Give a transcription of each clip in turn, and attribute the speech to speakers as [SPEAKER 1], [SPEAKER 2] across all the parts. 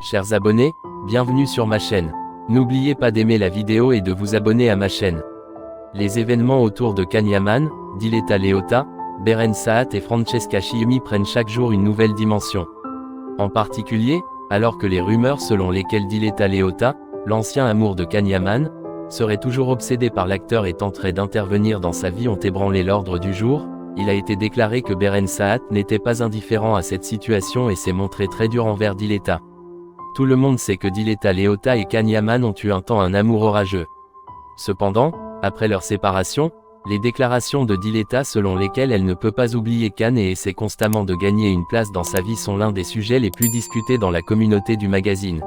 [SPEAKER 1] Chers abonnés, bienvenue sur ma chaîne. N'oubliez pas d'aimer la vidéo et de vous abonner à ma chaîne. Les événements autour de Can Yaman, Diletta Leotta, Beren Saat et Francesca Chiumi prennent chaque jour une nouvelle dimension. En particulier, alors que les rumeurs selon lesquelles Diletta Leotta, l'ancien amour de Can Yaman, serait toujours obsédé par l'acteur et tenterait d'intervenir dans sa vie ont ébranlé l'ordre du jour, il a été déclaré que Beren Saat n'était pas indifférent à cette situation et s'est montré très dur envers Diletta. Tout le monde sait que Diletta Leotta et Can Yaman ont eu un temps un amour orageux. Cependant, après leur séparation, les déclarations de Diletta selon lesquelles elle ne peut pas oublier Can et essaie constamment de gagner une place dans sa vie sont l'un des sujets les plus discutés dans la communauté du magazine.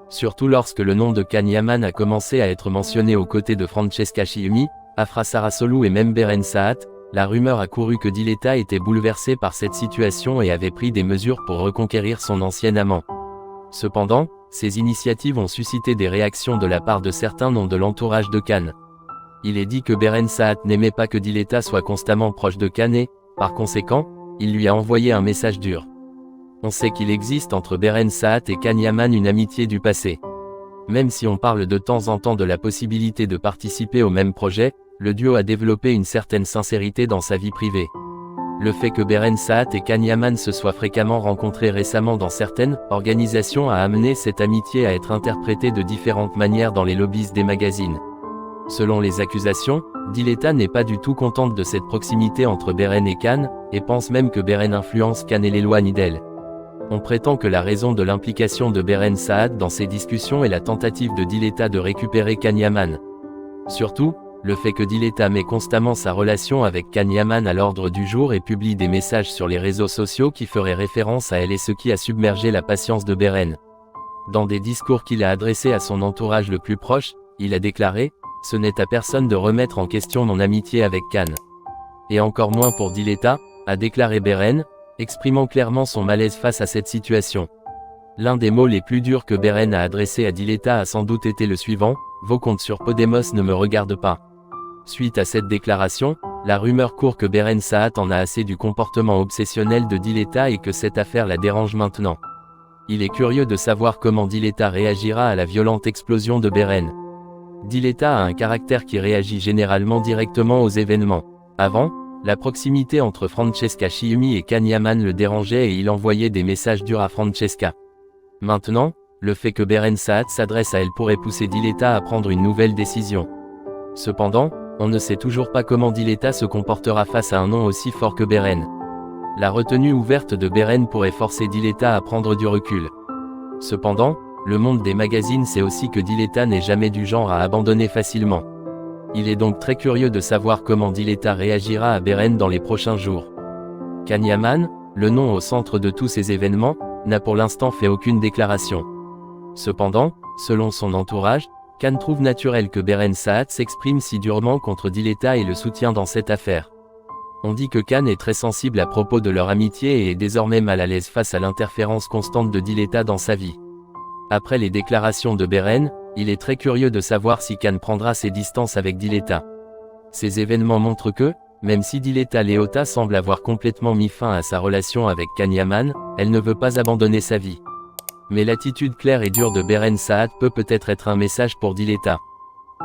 [SPEAKER 1] Surtout lorsque le nom de Can Yaman a commencé à être mentionné aux côtés de Francesca Chiumi, Afra Sarasolou et même Beren Saat, la rumeur a couru que Diletta était bouleversée par cette situation et avait pris des mesures pour reconquérir son ancien amant. Cependant, ces initiatives ont suscité des réactions de la part de certains noms de l'entourage de Can. Il est dit que Beren Saat n'aimait pas que Diletta soit constamment proche de Can et, par conséquent, il lui a envoyé un message dur. On sait qu'il existe entre Beren Saat et Can Yaman une amitié du passé. Même si on parle de temps en temps de la possibilité de participer au même projet, le duo a développé une certaine sincérité dans sa vie privée. Le fait que Beren Saat et Can Yaman se soient fréquemment rencontrés récemment dans certaines organisations a amené cette amitié à être interprétée de différentes manières dans les lobbies des magazines. Selon les accusations, Diletta n'est pas du tout contente de cette proximité entre Beren et Can, et pense même que Beren influence Can et l'éloigne d'elle. On prétend que la raison de l'implication de Beren Saat dans ces discussions est la tentative de Diletta de récupérer Can Yaman. Surtout, le fait que Diletta met constamment sa relation avec Can Yaman à l'ordre du jour et publie des messages sur les réseaux sociaux qui feraient référence à elle est ce qui a submergé la patience de Beren. Dans des discours qu'il a adressés à son entourage le plus proche, il a déclaré « Ce n'est à personne de remettre en question mon amitié avec Can. Et encore moins pour Diletta », a déclaré Beren, exprimant clairement son malaise face à cette situation. L'un des mots les plus durs que Beren a adressé à Diletta a sans doute été le suivant « Vos comptes sur Podemos ne me regardent pas ». Suite à cette déclaration, la rumeur court que Beren Saat en a assez du comportement obsessionnel de Diletta et que cette affaire la dérange maintenant. Il est curieux de savoir comment Diletta réagira à la violente explosion de Beren. Diletta a un caractère qui réagit généralement directement aux événements. Avant, la proximité entre Francesca Chiumi et Can Yaman le dérangeait et il envoyait des messages durs à Francesca. Maintenant, le fait que Beren Saat s'adresse à elle pourrait pousser Diletta à prendre une nouvelle décision. Cependant, on ne sait toujours pas comment Diletta se comportera face à un nom aussi fort que Beren. La retenue ouverte de Beren pourrait forcer Diletta à prendre du recul. Cependant, le monde des magazines sait aussi que Diletta n'est jamais du genre à abandonner facilement. Il est donc très curieux de savoir comment Diletta réagira à Beren dans les prochains jours. Can Yaman, le nom au centre de tous ces événements, n'a pour l'instant fait aucune déclaration. Cependant, selon son entourage, Can trouve naturel que Beren Saat s'exprime si durement contre Diletta et le soutient dans cette affaire. On dit que Can est très sensible à propos de leur amitié et est désormais mal à l'aise face à l'interférence constante de Diletta dans sa vie. Après les déclarations de Beren, il est très curieux de savoir si Can prendra ses distances avec Diletta. Ces événements montrent que, même si Diletta Leotta semble avoir complètement mis fin à sa relation avec Can Yaman, elle ne veut pas abandonner sa vie. Mais l'attitude claire et dure de Beren Saat peut-être être un message pour Diletta.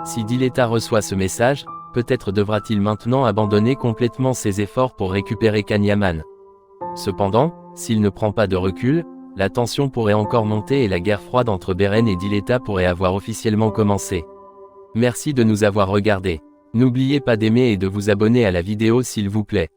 [SPEAKER 1] Si Diletta reçoit ce message, peut-être devra-t-il maintenant abandonner complètement ses efforts pour récupérer Can Yaman. Cependant, s'il ne prend pas de recul, la tension pourrait encore monter et la guerre froide entre Beren et Diletta pourrait avoir officiellement commencé. Merci de nous avoir regardés. N'oubliez pas d'aimer et de vous abonner à la vidéo s'il vous plaît.